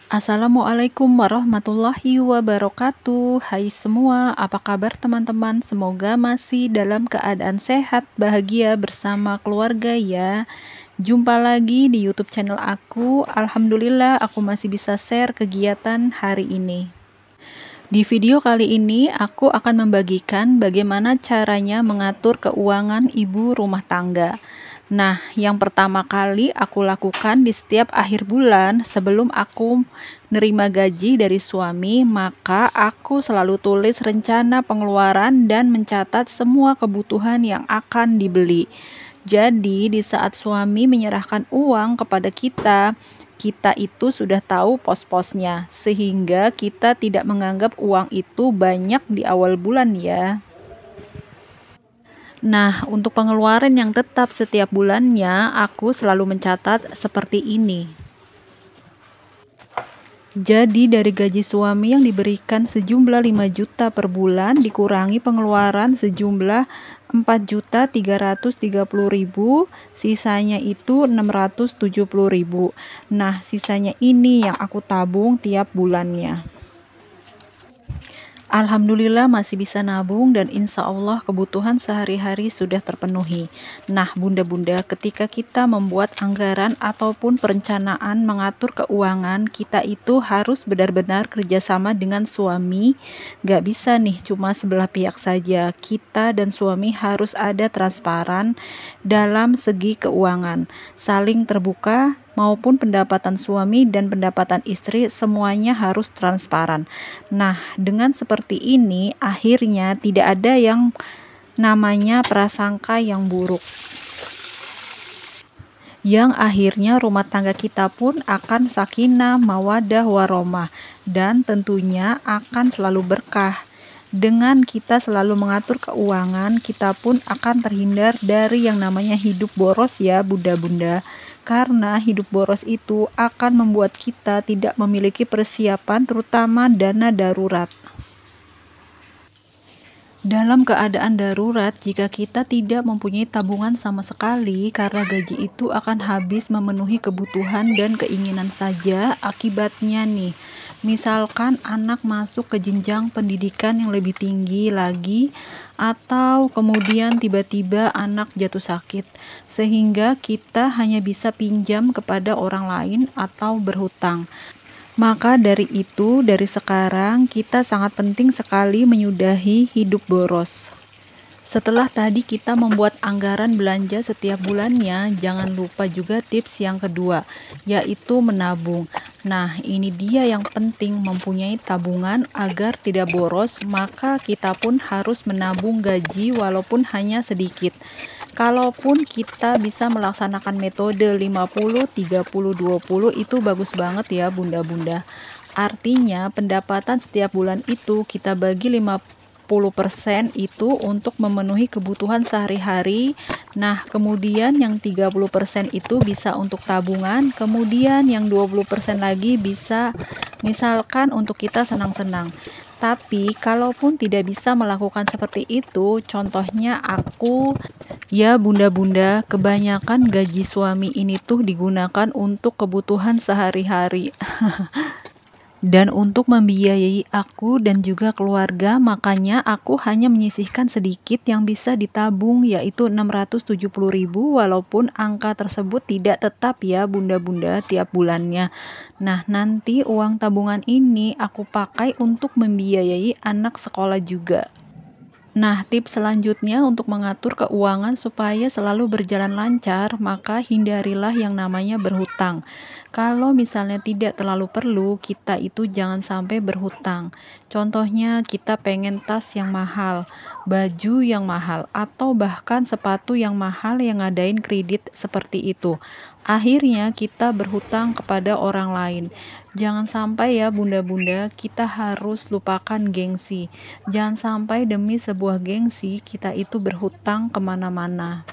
Assalamualaikum warahmatullahi wabarakatuh. Hai semua, apa kabar teman-teman? Semoga masih dalam keadaan sehat, bahagia bersama keluarga ya. Jumpa lagi di YouTube channel aku. Alhamdulillah aku masih bisa share kegiatan hari ini. Di video kali ini aku akan membagikan bagaimana caranya mengatur keuangan ibu rumah tangga. Nah, yang pertama kali aku lakukan di setiap akhir bulan sebelum aku nerima gaji dari suami, maka aku selalu tulis rencana pengeluaran dan mencatat semua kebutuhan yang akan dibeli. Jadi, di saat suami menyerahkan uang kepada kita, kita itu sudah tahu pos-posnya, sehingga kita tidak menganggap uang itu banyak di awal bulan ya. Nah, untuk pengeluaran yang tetap setiap bulannya, aku selalu mencatat seperti ini. Jadi dari gaji suami yang diberikan sejumlah 5 juta per bulan dikurangi pengeluaran sejumlah 4.330.000, sisanya itu 670.000. Nah, sisanya ini yang aku tabung tiap bulannya. Alhamdulillah masih bisa nabung dan insya Allah kebutuhan sehari-hari sudah terpenuhi. Nah, bunda-bunda, ketika kita membuat anggaran ataupun perencanaan mengatur keuangan, kita itu harus benar-benar kerjasama dengan suami. Gak bisa nih cuma sebelah pihak saja. Kita dan suami harus ada transparan dalam segi keuangan, saling terbuka, maupun pendapatan suami dan pendapatan istri semuanya harus transparan. Nah, dengan seperti ini akhirnya tidak ada yang namanya prasangka yang buruk. Yang akhirnya rumah tangga kita pun akan sakinah, mawaddah, warahmah dan tentunya akan selalu berkah. Dengan kita selalu mengatur keuangan, kita pun akan terhindar dari yang namanya hidup boros ya bunda-bunda. Karena hidup boros itu akan membuat kita tidak memiliki persiapan terutama dana darurat. Dalam keadaan darurat, jika kita tidak mempunyai tabungan sama sekali, karena gaji itu akan habis memenuhi kebutuhan dan keinginan saja, akibatnya nih, misalkan anak masuk ke jenjang pendidikan yang lebih tinggi lagi, atau kemudian tiba-tiba anak jatuh sakit, sehingga kita hanya bisa pinjam kepada orang lain atau berhutang. Maka dari itu, dari sekarang kita sangat penting sekali menyudahi hidup boros. Setelah tadi kita membuat anggaran belanja setiap bulannya, jangan lupa juga tips yang kedua, yaitu menabung. Nah, ini dia yang penting, mempunyai tabungan agar tidak boros, maka kita pun harus menabung gaji walaupun hanya sedikit. Kalaupun kita bisa melaksanakan metode 50-30-20 itu bagus banget ya bunda-bunda. Artinya pendapatan setiap bulan itu kita bagi 50% itu untuk memenuhi kebutuhan sehari-hari. Nah, kemudian yang 30% itu bisa untuk tabungan, kemudian yang 20% lagi bisa misalkan untuk kita senang-senang. Tapi kalaupun tidak bisa melakukan seperti itu, contohnya aku, ya bunda-bunda, kebanyakan gaji suami ini tuh digunakan untuk kebutuhan sehari-hari. Dan untuk membiayai aku dan juga keluarga, makanya aku hanya menyisihkan sedikit yang bisa ditabung, yaitu 670.000, walaupun angka tersebut tidak tetap ya bunda-bunda tiap bulannya. Nah, nanti uang tabungan ini aku pakai untuk membiayai anak sekolah juga. Nah, tips selanjutnya untuk mengatur keuangan supaya selalu berjalan lancar, maka hindarilah yang namanya berhutang. Kalau misalnya tidak terlalu perlu, kita itu jangan sampai berhutang. Contohnya, kita pengen tas yang mahal, baju yang mahal, atau bahkan sepatu yang mahal yang ngadain kredit seperti itu. Akhirnya kita berhutang kepada orang lain. Jangan sampai ya bunda-bunda, kita harus lupakan gengsi. Jangan sampai demi sebuah gengsi kita itu berhutang kemana-mana.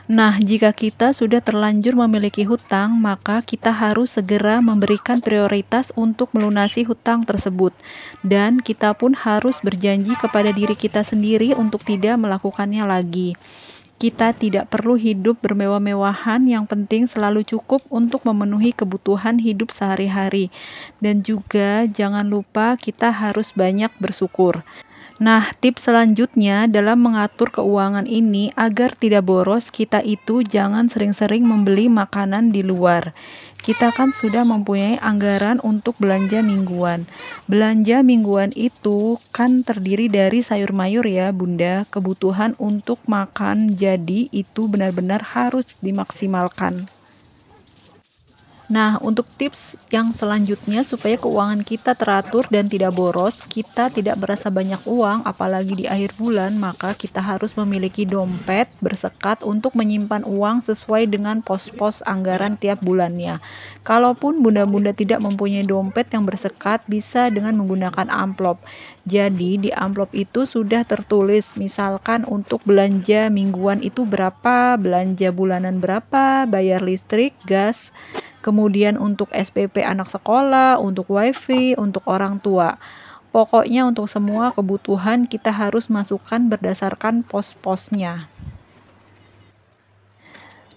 Nah, jika kita sudah terlanjur memiliki hutang, maka kita harus segera memberikan prioritas untuk melunasi hutang tersebut. Dan kita pun harus berjanji kepada diri kita sendiri untuk tidak melakukannya lagi. Kita tidak perlu hidup bermewah-mewahan, yang penting selalu cukup untuk memenuhi kebutuhan hidup sehari-hari. Dan juga jangan lupa kita harus banyak bersyukur. Nah, tips selanjutnya dalam mengatur keuangan ini agar tidak boros, kita itu jangan sering-sering membeli makanan di luar. Kita kan sudah mempunyai anggaran untuk belanja mingguan. Belanja mingguan itu kan terdiri dari sayur mayur ya, Bunda. Kebutuhan untuk makan jadi itu benar-benar harus dimaksimalkan. Nah, untuk tips yang selanjutnya supaya keuangan kita teratur dan tidak boros, kita tidak merasa banyak uang, apalagi di akhir bulan, maka kita harus memiliki dompet bersekat untuk menyimpan uang sesuai dengan pos-pos anggaran tiap bulannya. Kalaupun bunda-bunda tidak mempunyai dompet yang bersekat, bisa dengan menggunakan amplop. Jadi, di amplop itu sudah tertulis, misalkan untuk belanja mingguan itu berapa, belanja bulanan berapa, bayar listrik, gas, kemudian untuk SPP anak sekolah, untuk WiFi, untuk orang tua. Pokoknya untuk semua kebutuhan kita harus masukkan berdasarkan pos-posnya.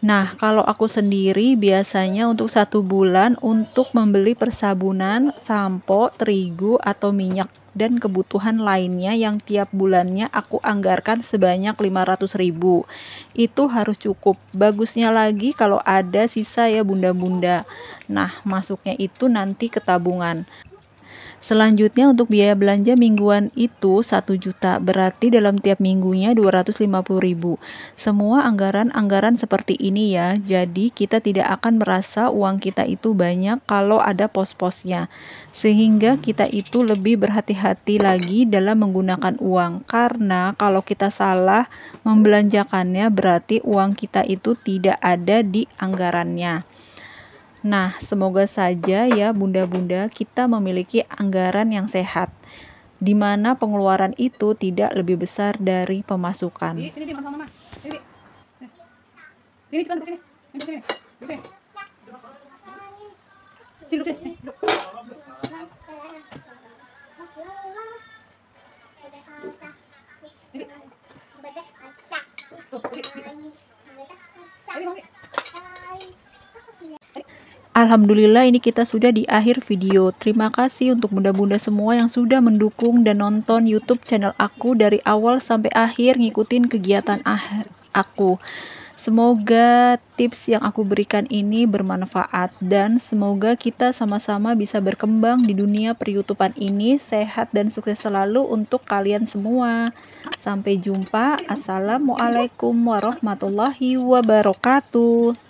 Nah, kalau aku sendiri biasanya untuk 1 bulan untuk membeli persabunan, sampo, terigu, atau minyak dan kebutuhan lainnya yang tiap bulannya aku anggarkan sebanyak 500.000. Itu harus cukup. Bagusnya lagi kalau ada sisa ya bunda-bunda. Nah, masuknya itu nanti ke tabungan. Selanjutnya untuk biaya belanja mingguan itu 1 juta, berarti dalam tiap minggunya 250.000. Semua anggaran-anggaran seperti ini ya, jadi kita tidak akan merasa uang kita itu banyak kalau ada pos-posnya. Sehingga kita itu lebih berhati-hati lagi dalam menggunakan uang, karena kalau kita salah membelanjakannya berarti uang kita itu tidak ada di anggarannya. Nah, semoga saja ya bunda-bunda kita memiliki anggaran yang sehat, di mana pengeluaran itu tidak lebih besar dari pemasukan. Alhamdulillah ini kita sudah di akhir video. Terima kasih untuk bunda-bunda semua yang sudah mendukung dan nonton YouTube channel aku dari awal sampai akhir ngikutin kegiatan aku. Semoga tips yang aku berikan ini bermanfaat dan semoga kita sama-sama bisa berkembang di dunia per-YouTubean ini. Sehat dan sukses selalu untuk kalian semua. Sampai jumpa. Assalamualaikum warahmatullahi wabarakatuh.